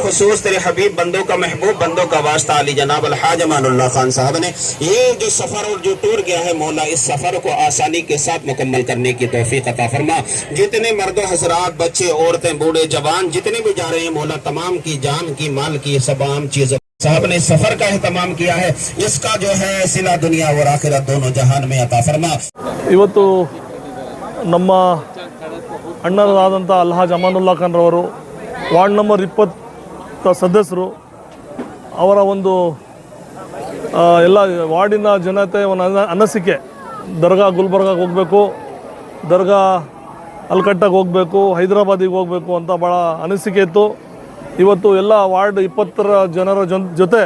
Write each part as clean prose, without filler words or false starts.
खुसूस तेरे हबीब बंदों का महबूब बंदों का वास्ता अली जनाब अलहाज अमानुल्लाह खान साहब ने ये जो सफर और जो टूर गया है मौला इस सफर को आसानी के साथ मुकम्मल करने की तौफीक अता फरमा। जितने मर्दों हजरात बच्चे औरतें बूढ़े जवान जितने भी जा रहे हैं मौला तमाम की जान की माल की तमाम चीजों साहब ने सफर का एहतमाम किया है। इसका जो है सिला दुनिया और आखिरत दोनों जहान में अता फरमा। ಇವತ್ತು ನಮ್ಮ ಅಣ್ಣರಾದಂಥ ಅಲ್ಹಾಜ್ ಅಮಾನುಲ್ಲಾ ಖಾನ್ ರವರು ವಾರ್ಡ್ ನಂಬರ್ 20 ಸದಸ್ಯರು ಅವರ ಒಂದು ಎಲ್ಲ ವಾರ್ಡಿನ ಜನತೆ ಒಂದು ಅನಿಸಿಕೆ ದರ್ಗಾ ಗುಲ್ಬರ್ಗಾಗೆ ಹೋಗಬೇಕು, ದರ್ಗಾ ಅಲ್ಕಟ್ಟಾಗೆ ಹೋಗಬೇಕು, ಹೈದರಾಬಾದಿಗೆ ಹೋಗಬೇಕು ಅಂತ ಭಾಳ ಅನಿಸಿಕೆ ಇತ್ತು. ಇವತ್ತು ಎಲ್ಲ ವಾರ್ಡ್ 20 ಜನರ ಜೊತೆ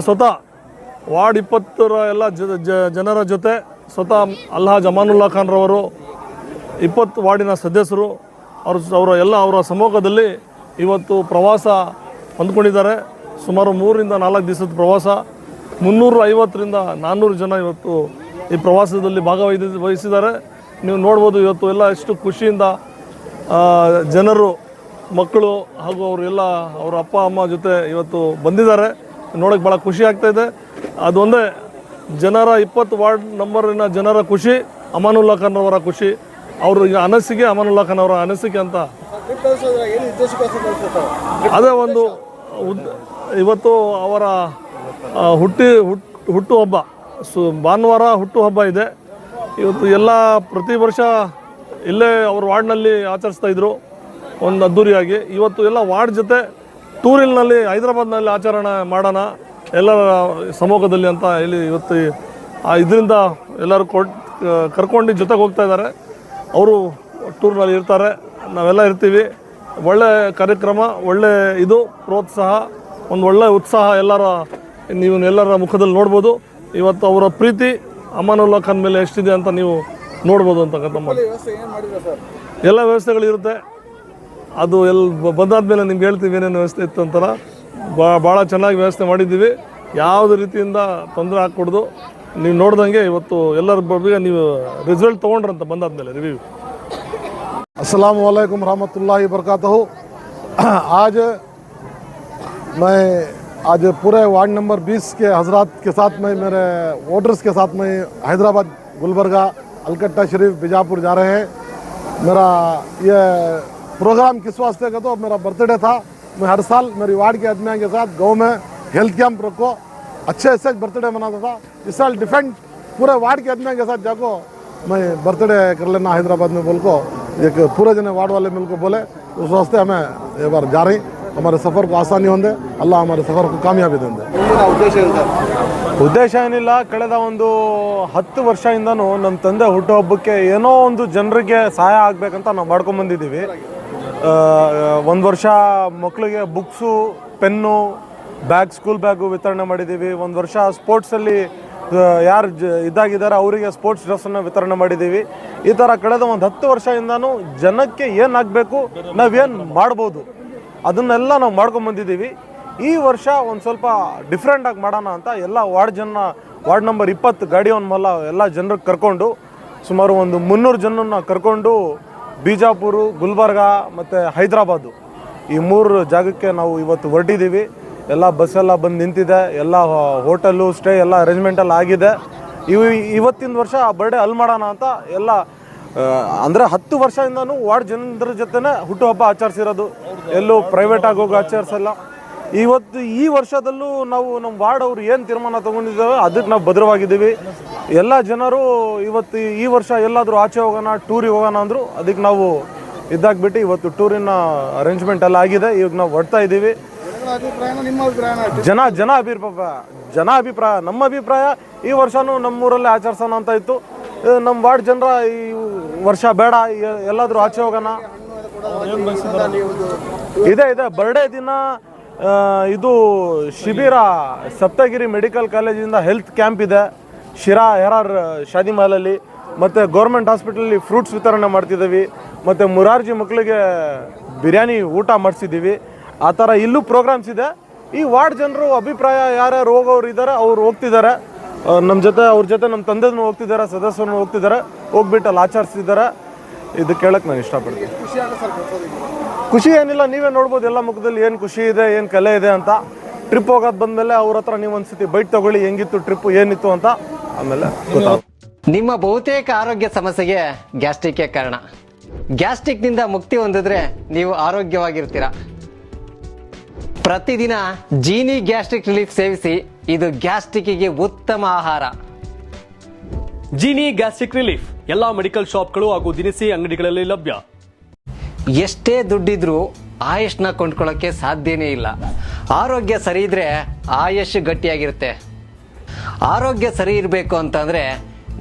ಸ್ವತಃ ವಾರ್ಡ್ 20 ಎಲ್ಲ ಜನರ ಜೊತೆ ಸ್ವತಃ ಅಲ್ಹಾಜ್ ಅಮಾನುಲ್ಲಾ ಖಾನ್ ರವರು 20 ವಾರ್ಡಿನ ಸದಸ್ಯರು ಅವರ ಸಮ್ಮುಖದಲ್ಲಿ ಇವತ್ತು ಪ್ರವಾಸ ಹೊಂದ್ಕೊಂಡಿದ್ದಾರೆ. ಸುಮಾರು 3 ರಿಂದ 4 ದಿವಸದ ಪ್ರವಾಸ. 350ರಿಂದ 400 ಜನ ಇವತ್ತು ಈ ಪ್ರವಾಸದಲ್ಲಿ ಭಾಗವಹಿಸಿದ್ದಾರೆ. ನೀವು ನೋಡ್ಬೋದು ಇವತ್ತು ಎಲ್ಲ ಎಷ್ಟು ಖುಷಿಯಿಂದ ಜನರು ಮಕ್ಕಳು ಹಾಗೂ ಅವರೆಲ್ಲ ಅವರ ಅಪ್ಪ ಅಮ್ಮ ಜೊತೆ ಇವತ್ತು ಬಂದಿದ್ದಾರೆ. ನೋಡೋಕ್ಕೆ ಭಾಳ ಖುಷಿ ಆಗ್ತಾಯಿದೆ. ಅದೊಂದೇ ಜನರ 20 ವಾರ್ಡ್ ನಂಬರಿನ ಜನರ ಖುಷಿ, ಅಮಾನುಲ್ಲಾ ಖಾನ್ ಅವರ ಖುಷಿ, ಅವ್ರಿಗೆ ಅನಿಸಿಕೆ ಅಮಾನುಲ್ಲಾ ಖಾನ್ ಅವರ ಅನಿಸಿಕೆ ಅಂತ ಅದೇ ಒಂದು ಇವತ್ತು ಅವರ ಹುಟ್ಟುಹಬ್ಬ ಭಾನುವಾರ ಹುಟ್ಟುಹಬ್ಬ ಇದೆ. ಇವತ್ತು ಎಲ್ಲ ಪ್ರತಿ ವರ್ಷ ಇಲ್ಲೇ ಅವ್ರ ವಾರ್ಡ್ನಲ್ಲಿ ಆಚರಿಸ್ತಾಯಿದ್ರು ಒಂದು ಅದ್ದೂರಿಯಾಗಿ. ಇವತ್ತು ಎಲ್ಲ ವಾರ್ಡ್ ಜೊತೆ ಟೂರಿಲ್ನಲ್ಲಿ ಹೈದರಾಬಾದ್ನಲ್ಲಿ ಆಚರಣೆ ಮಾಡೋಣ ಎಲ್ಲರ ಸಮ್ಮುಖದಲ್ಲಿ ಅಂತ ಹೇಳಿ ಇವತ್ತು ಇದರಿಂದ ಎಲ್ಲರೂ ಕರ್ಕೊಂಡು ಜೊತೆಗೆ ಹೋಗ್ತಾ ಇದ್ದಾರೆ. ಅವರು ಟೂರ್ನಲ್ಲಿ ಇರ್ತಾರೆ, ನಾವೆಲ್ಲ ಇರ್ತೀವಿ. ಒಳ್ಳೆ ಕಾರ್ಯಕ್ರಮ, ಒಳ್ಳೆ ಇದು ಪ್ರೋತ್ಸಾಹ, ಒಂದು ಒಳ್ಳೆ ಉತ್ಸಾಹ ಎಲ್ಲರ ಮುಖದಲ್ಲಿ ನೋಡ್ಬೋದು. ಇವತ್ತು ಅವರ ಪ್ರೀತಿ ಅಮಾನುಲ್ಲಾ ಖಾನ್ ಮೇಲೆ ಎಷ್ಟಿದೆ ಅಂತ ನೀವು ನೋಡ್ಬೋದು ಅಂತಕ್ಕಂಥ ಎಲ್ಲ ವ್ಯವಸ್ಥೆಗಳಿರುತ್ತೆ. ಅದು ಬಂದಾದ್ಮೇಲೆ ನಿಮ್ಗೆ ಹೇಳ್ತೀವಿ ಏನೇನು ವ್ಯವಸ್ಥೆ ಇತ್ತು ಅಂತಾರ. ಭಾಳ ಚೆನ್ನಾಗಿ ವ್ಯವಸ್ಥೆ ಮಾಡಿದ್ದೀವಿ. ಯಾವುದೇ ರೀತಿಯಿಂದ ತೊಂದರೆ ಹಾಕ್ಕೊಡ್ದು. ನೀವು ನೋಡ್ದಂಗೆ ಇವತ್ತು ಎಲ್ಲರ ಬಗ್ಗೆ ನೀವು ರಿಸಲ್ಟ್ ತೊಗೊಂಡ್ರಂತ ಬಂದಾದ್ಮೇಲೆ ರಿವ್ಯೂ. अस्सलाम वालेकुम रहमतुल्लाहि बरकातहू। आज पूरे वार्ड नंबर 20 के हजरात के साथ में मेरे वोटर्स के साथ में हैदराबाद, गुलबर्गा, अलकट्टा शरीफ, बीजापुर जा रहे हैं। मेरा ये प्रोग्राम किस वास्ते का, तो मेरा बर्थडे था। मैं हर साल मेरी वार्ड के आदमियों के साथ गाँव में हेल्थ कैंप रखो अच्छे से बर्थडे मनाता था। इस साल डिफरेंट पूरे वार्ड के आदमियों के साथ जाको मैं बर्थडे कर लेना हैदराबाद में बोल को एक पूरे जने वार्ड वाले मिल को बोले। उस वास्ते हमें एक बार जा रही, हमारे सफ़र को आसानी होंगे, अल्लाह हमारे सफ़र को कामयाबी देंगे। ಉದ್ದೇಶ ಏನಿಲ್ಲ, ಕಳೆದ ಒಂದು 10 ವರ್ಷದಿಂದನೂ ನಮ್ಮ ತಂದೆ ಹುಟ್ಟುಹಬ್ಬಕ್ಕೆ ಏನೋ ಒಂದು ಜನರಿಗೆ ಸಹಾಯ ಆಗಬೇಕಂತ ನಾವು ಮಾಡ್ಕೊಂಬಂದಿದ್ದೀವಿ. ಒಂದು ವರ್ಷ ಮಕ್ಕಳಿಗೆ books, pen, bag, school bag ವಿತರಣೆ ಮಾಡಿದ್ದೀವಿ. ಒಂದು ವರ್ಷ ಸ್ಪೋರ್ಟ್ಸಲ್ಲಿ ಯಾರು ಇದಾಗಿದ್ದಾರೆ ಅವರಿಗೆ ಸ್ಪೋರ್ಟ್ಸ್ ಡ್ರೆಸ್ಸನ್ನು ವಿತರಣೆ ಮಾಡಿದ್ದೀವಿ. ಈ ಥರ ಕಳೆದ ಒಂದು 10 ವರ್ಷದಿಂದನೂ ಜನಕ್ಕೆ ಏನಾಗಬೇಕು, ನಾವೇನು ಮಾಡ್ಬೋದು ಅದನ್ನೆಲ್ಲ ನಾವು ಮಾಡ್ಕೊಂಬಂದಿದ್ದೀವಿ. ಈ ವರ್ಷ ಒಂದು ಸ್ವಲ್ಪ ಡಿಫ್ರೆಂಟಾಗಿ ಮಾಡೋಣ ಅಂತ ಎಲ್ಲ ವಾರ್ಡ್ ನಂಬರ್ 20 ಗಾಡಿಯವನ್ನ ಮಲ್ಲ ಎಲ್ಲ ಜನರಿಗೆ ಕರ್ಕೊಂಡು ಸುಮಾರು ಒಂದು 300 ಜನನ್ನ ಕರ್ಕೊಂಡು ಬೀಜಾಪುರ, ಗುಲ್ಬರ್ಗಾ ಮತ್ತು ಹೈದರಾಬಾದು ಈ 3 ಜಾಗಕ್ಕೆ ನಾವು ಇವತ್ತು ಹೊರಟಿದ್ದೀವಿ. ಎಲ್ಲ ಬಸ್ಸೆಲ್ಲ ಬಂದು ನಿಂತಿದೆ, ಎಲ್ಲ ಹೋಟೆಲ್ಲು ಸ್ಟೇ ಎಲ್ಲ ಅರೇಂಜ್ಮೆಂಟೆಲ್ಲ ಆಗಿದೆ. ಇವತ್ತಿನ ವರ್ಷ ಬರ್ಡೇ ಅಲ್ಲಿ ಮಾಡೋಣ ಅಂತ ಎಲ್ಲ ಅಂದರೆ 10 ವರ್ಷದಿಂದನೂ ವಾರ್ಡ್ ಜನರ ಜೊತೆನೇ ಹುಟ್ಟುಹಬ್ಬ ಆಚರಿಸಿರೋದು, ಎಲ್ಲೂ ಪ್ರೈವೇಟಾಗಿ ಹೋಗಿ ಆಚರಿಸಲ್ಲ. ಇವತ್ತು ಈ ವರ್ಷದಲ್ಲೂ ನಾವು ನಮ್ಮ ವಾರ್ಡ್ ಅವರು ಏನು ತೀರ್ಮಾನ ತೊಗೊಂಡಿದ್ದೇವೆ ಅದಕ್ಕೆ ನಾವು ಭದ್ರವಾಗಿದ್ದೀವಿ. ಎಲ್ಲ ಜನರು ಇವತ್ತು ಈ ವರ್ಷ ಎಲ್ಲಾದರೂ ಆಚೆ ಹೋಗೋಣ, ಟೂರಿಗೆ ಹೋಗೋಣ ಅಂದರು. ಅದಕ್ಕೆ ನಾವು ಇದ್ದಾಗ್ಬಿಟ್ಟು ಇವತ್ತು ಟೂರಿನ ಅರೇಂಜ್ಮೆಂಟ್ ಎಲ್ಲ ಆಗಿದೆ. ಇವಾಗ ನಾವು ಹೊಡ್ತಾ ಇದ್ದೀವಿ. ಜನ ಅಭಿಪ್ರಾಯ ನಮ್ಮ ಅಭಿಪ್ರಾಯ ಈ ವರ್ಷನೂ ನಮ್ಮೂರಲ್ಲೇ ಆಚರಿಸೋಣ ಅಂತ ಇತ್ತು. ನಮ್ಮ ವಾರ್ಡ್ ಜನರ ಈ ವರ್ಷ ಬೇಡ, ಎಲ್ಲಾದರೂ ಆಚೆ ಹೋಗೋಣ. ಇದೆ ಬರ್ಡೇ ದಿನ ಇದು ಶಿಬಿರ ಸಪ್ತಗಿರಿ ಮೆಡಿಕಲ್ ಕಾಲೇಜಿಂದ ಹೆಲ್ತ್ ಕ್ಯಾಂಪ್ ಇದೆ. ಶಿರಾ ಯಾರು ಶಾದಿ ಮಹಲಲ್ಲಿ, ಮತ್ತು ಗೌರ್ಮೆಂಟ್ ಹಾಸ್ಪಿಟಲಲ್ಲಿ ಫ್ರೂಟ್ಸ್ ವಿತರಣೆ ಮಾಡ್ತಿದ್ದೀವಿ, ಮತ್ತು ಮುರಾರ್ಜಿ ಮಕ್ಕಳಿಗೆ ಬಿರಿಯಾನಿ ಊಟ ಮಾಡಿಸಿದ್ದೀವಿ. ಆ ಥರ ಇಲ್ಲೂ ಪ್ರೋಗ್ರಾಮ್ಸ್ ಇದೆ. ಈ ವಾರ್ಡ್ ಜನರು ಅಭಿಪ್ರಾಯ ಯಾರ್ಯಾರು ಹೋಗೋರು ಇದ್ದಾರೆ ಅವ್ರು ಹೋಗ್ತಿದ್ದಾರೆ, ನಮ್ಮ ಜೊತೆ ಅವ್ರ ಜೊತೆ ನಮ್ಮ ತಂದೆನೂ ಹೋಗ್ತಿದ್ದಾರೆ, ಸದಸ್ಯರು ಹೋಗ್ತಿದ್ದಾರೆ, ಹೋಗ್ಬಿಟ್ಟು ಅಲ್ಲಿ ಆಚರಿಸ್ತಿದ್ದಾರೆ. ಇದು ಕೇಳಕ್ಕೆ ನಾನು ಇಷ್ಟಪಡ್ತೀನಿ. ಖುಷಿ ಏನಿಲ್ಲ, ನೀವೇ ನೋಡ್ಬೋದು ಎಲ್ಲ ಮುಖದಲ್ಲಿ ಏನು ಖುಷಿ ಇದೆ, ಏನು ಕಲೆ ಇದೆ ಅಂತ. ಟ್ರಿಪ್ ಹೋಗೋದು ಬಂದಮೇಲೆ ಅವ್ರ ಹತ್ರ ನೀವು ಒಂದ್ಸತಿ ಬೈಟ್ ತಗೊಳ್ಳಿ, ಹೆಂಗಿತ್ತು ಟ್ರಿಪ್ಪು, ಏನಿತ್ತು ಅಂತ, ಆಮೇಲೆ ಗೊತ್ತಾಗುತ್ತೆ. ನಿಮ್ಮ ಬಹುತೇಕ ಆರೋಗ್ಯ ಸಮಸ್ಯೆಗೆ ಗ್ಯಾಸ್ಟ್ರಿಕ್ಕೇ ಕಾರಣ. ಗ್ಯಾಸ್ಟ್ರಿಕ್ನಿಂದ ಮುಕ್ತಿ ಹೊಂದಿದ್ರೆ ನೀವು ಆರೋಗ್ಯವಾಗಿರ್ತೀರ. ಪ್ರತಿದಿನ ಜೀನಿ ಗ್ಯಾಸ್ಟ್ರಿಕ್ ರಿಲೀಫ್ ಸೇವಿಸಿ, ಇದು ಗ್ಯಾಸ್ಟ್ರಿಕ್ಕಿಗೆ ಉತ್ತಮ ಆಹಾರ. ಜೀನಿ ಗ್ಯಾಸ್ಟ್ರಿಕ್ ರಿಲೀಫ್ ಎಲ್ಲಾ ಮೆಡಿಕಲ್ ಶಾಪ್ಗಳು ಹಾಗೂ ದಿನಸಿ ಅಂಗಡಿಗಳಲ್ಲಿ ಲಭ್ಯ. ಎಷ್ಟೇ ದುಡ್ಡಿದ್ರೂ ಆಯುಷ್ನ ಕೊಂಡ್ಕೊಳ್ಳೋಕೆ ಸಾಧ್ಯನೇ ಇಲ್ಲ. ಆರೋಗ್ಯ ಸರಿ ಇದ್ರೆ ಆಯುಷ್ ಗಟ್ಟಿಯಾಗಿರುತ್ತೆ. ಆರೋಗ್ಯ ಸರಿ ಇರಬೇಕು ಅಂತಂದ್ರೆ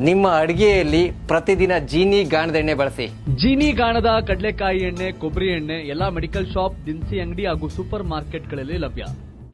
ನಿಮ್ಮ ಅಡಿಗೆಯಲ್ಲಿ ಪ್ರತಿದಿನ ಜೀನಿ ಗಾಣದ ಎಣ್ಣೆ ಬಳಸಿ. ಜೀನಿ ಗಾಣದ ಕಡಲೆಕಾಯಿ ಎಣ್ಣೆ, ಕೊಬ್ಬರಿ ಎಣ್ಣೆ ಎಲ್ಲಾ ಮೆಡಿಕಲ್ ಶಾಪ್, ದಿನಸಿ ಅಂಗಡಿ ಹಾಗೂ ಸೂಪರ್ ಮಾರ್ಕೆಟ್ಗಳಲ್ಲಿ ಲಭ್ಯ.